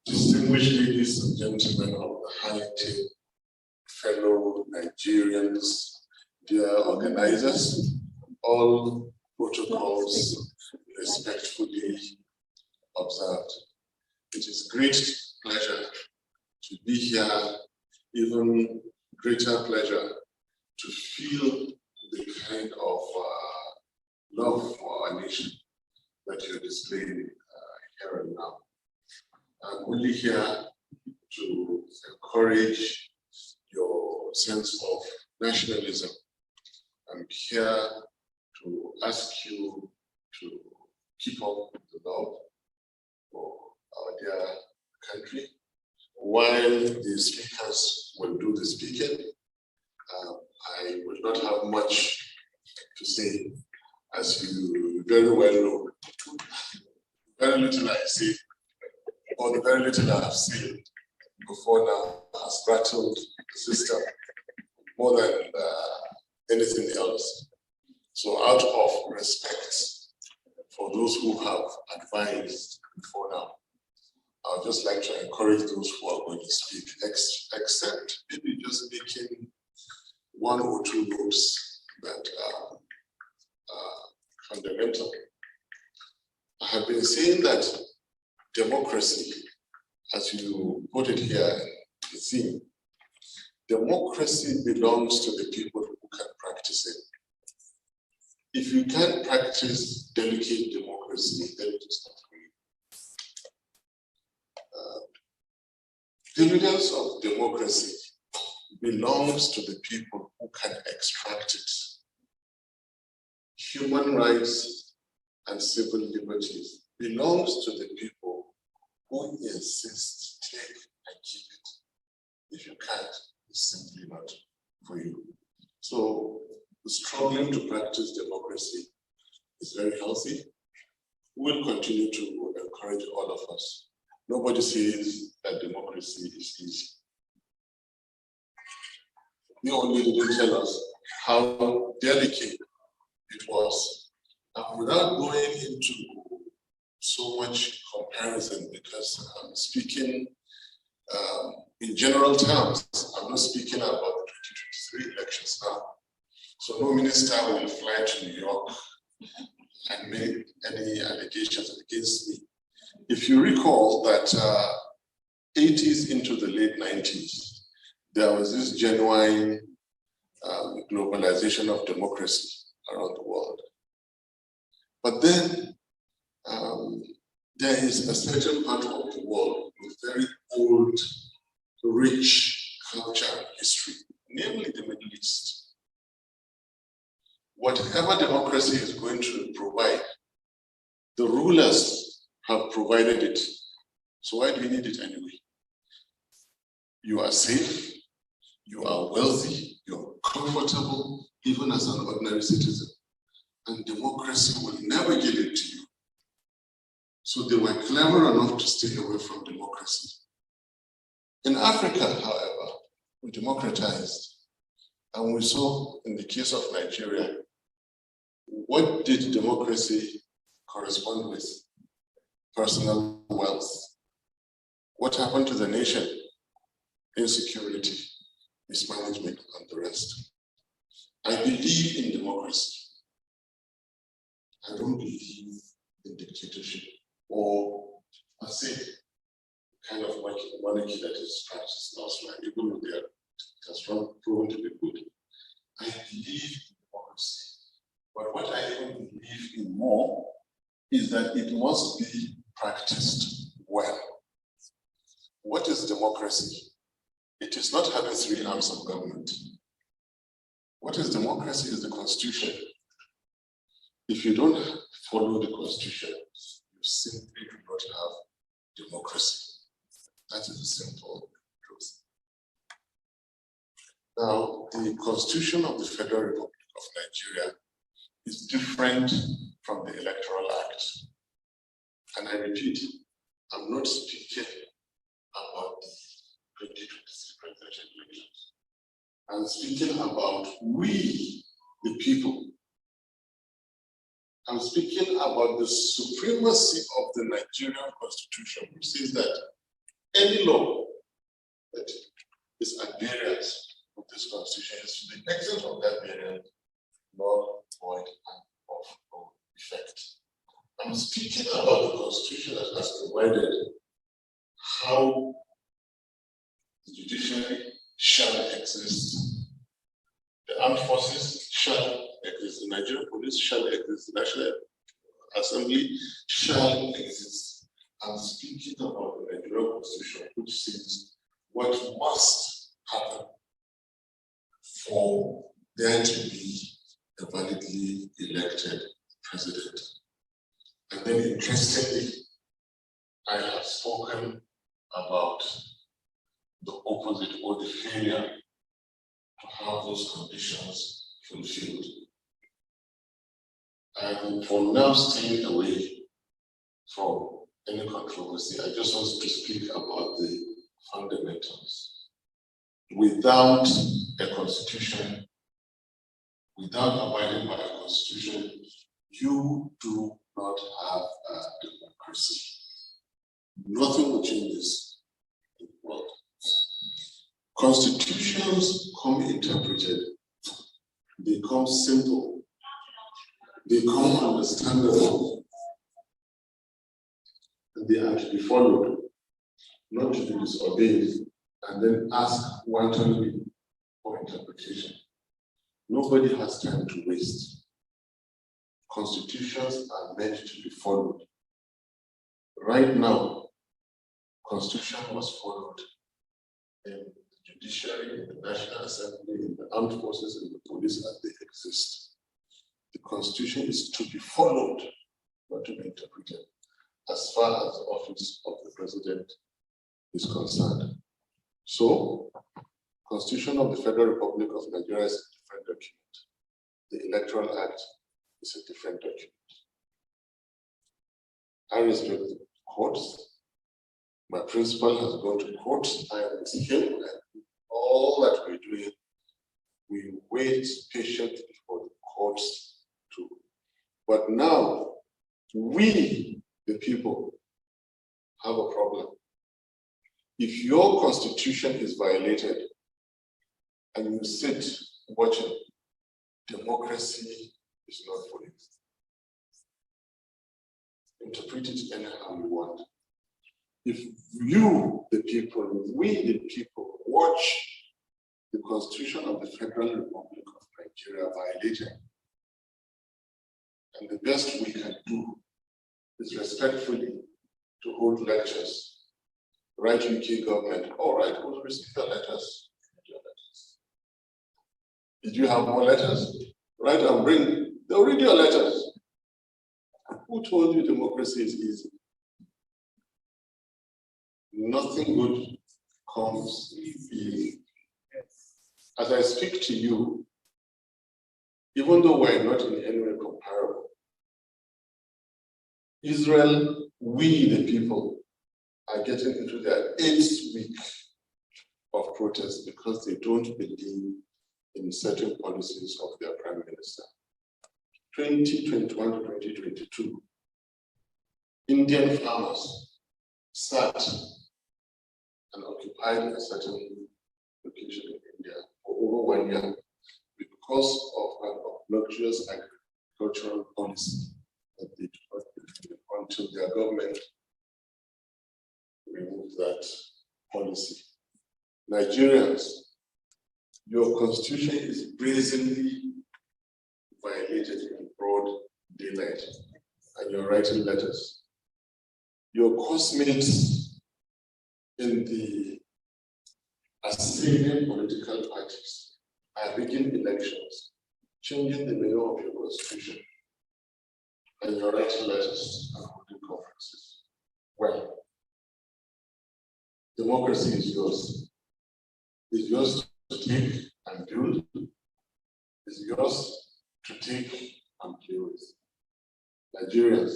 Distinguished ladies and gentlemen of the high table, fellow Nigerians, dear organizers, all protocols respectfully observed. It is great pleasure to be here, even greater pleasure to feel the kind of love for our nation that you're displaying here and now. I'm only here to encourage your sense of nationalism. I'm here to ask you to keep up the love for our dear country. While the speakers will do the speaking, I will not have much to say. As you very well know, very little I say, or the very little I have seen before now has rattled the system more than anything else. So out of respect for those who have advised before now, I would just like to encourage those who are going to speak, except maybe just making one or two notes that are fundamental. I have been saying that democracy, as you put it here in the theme, democracy belongs to the people who can practice it. If you can't practice delicate democracy, then it is not for you. Dividends of democracy belongs to the people who can extract it. Human rights and civil liberties belongs to the people who insist, take and keep it. If you can't, it's simply not for you. So struggling to practice democracy is very healthy. We'll continue to encourage all of us. Nobody says that democracy is easy. They only didn't tell us how delicate it was. And without going into so much comparison, because I'm speaking in general terms, I'm not speaking about the 2023 elections now. So no minister will fly to New York and make any allegations against me. If you recall that 80s into the late 90s, there was this genuine globalization of democracy around the world. But then there is a certain part of the world with very old, rich culture and history, namely the Middle East. Whatever democracy is going to provide, the rulers have provided it. So why do we need it anyway? You are safe, you are wealthy, you're comfortable, even as an ordinary citizen. And democracy will never give it to you. So they were clever enough to stay away from democracy. In Africa, however, we democratized. And we saw in the case of Nigeria, what did democracy correspond with? Personal wealth. What happened to the nation? Insecurity, mismanagement, and the rest. I believe in democracy. I don't believe in dictatorship or, I say, kind of monarchy that is practiced elsewhere, even though it has proven to be good. I believe in democracy. But what I even believe in more is that it must be practiced well. What is democracy? It is not having 3 arms of government. What is democracy is the Constitution. If you don't follow the Constitution, you simply do not have democracy. That is the simple truth. Now, the Constitution of the Federal Republic of Nigeria is different from the Electoral Act. And I repeat, I'm not speaking about the 2023 presidential elections. I'm speaking about we, the people. I'm speaking about the supremacy of the Nigerian Constitution, which says that any law that is at variance with this constitution is to the extent of that variance, null, void, and of no effect. I'm speaking about the constitution that has provided how the judiciary shall exist, the armed forces shall exist, the Nigerian police shall exist, the National Assembly shall exist. I'm speaking about the Nigerian constitution, which says what must happen for there to be a validly elected president. And then interestingly, I have spoken about the opposite or the failure to have those conditions fulfilled. And for now, staying away from any controversy, I just want to speak about the fundamentals. Without a constitution, without abiding by a constitution, you do not have a democracy. Nothing will change this in the world. Constitutions come interpreted, they come simple, they come understandable, and they are to be followed, not to be disobeyed, and then ask wantonly for interpretation. Nobody has time to waste. Constitutions are meant to be followed. Right now, Constitution was followed in the judiciary, in the National Assembly, in the armed forces, in the police as they exist. The Constitution is to be followed, not to be interpreted, as far as the office of the president is concerned. So, Constitution of the Federal Republic of Nigeria is a different document. The Electoral Act is a different document. I respect the courts. My principal has gone to court. I am with him, and all that we're doing, we wait patiently for the courts to. But now, we, the people, have a problem. If your constitution is violated and you sit watching, democracy is not for you. Interpret it anyhow you want. If you, the people, we, the people, watch the Constitution of the Federal Republic of Nigeria violated, and the best we can do is respectfully to hold lectures. Write UK government, all right, we'll receive your letters. Did you have more letters? Write and bring, they'll read your letters. Who told you democracy is easy? Nothing good comes easy. As I speak to you, even though we're not in any way comparable, Israel, we the people, are getting into their 8th week of protest because they don't believe in certain policies of their prime minister. 2021 to 2022, Indian farmers sat and occupied a certain location in India for over 1 year because of an obnoxious agricultural policy that they did not believe in until their government removed that policy. Nigerians, your constitution is brazenly violated in broad daylight, and you're writing letters. Your cosmates in the assailing political parties are rigging elections, changing the meaning of your constitution, and you're writing letters and holding conferences. Well, democracy is yours. It's yours to take and build. It's yours to take and play with. Nigerians,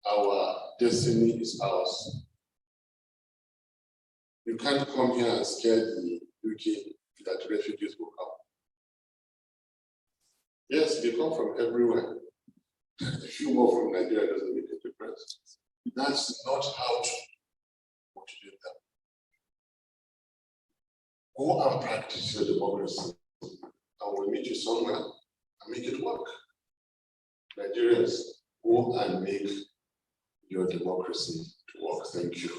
our destiny is ours. You can't come here and scare the UK that refugees will come. Yes, they come from everywhere. A few more from Nigeria doesn't make a difference. That's not how to Go and practice your democracy, and we'll meet you somewhere and make it work. Nigerians, go and make your democracy to work. Thank you.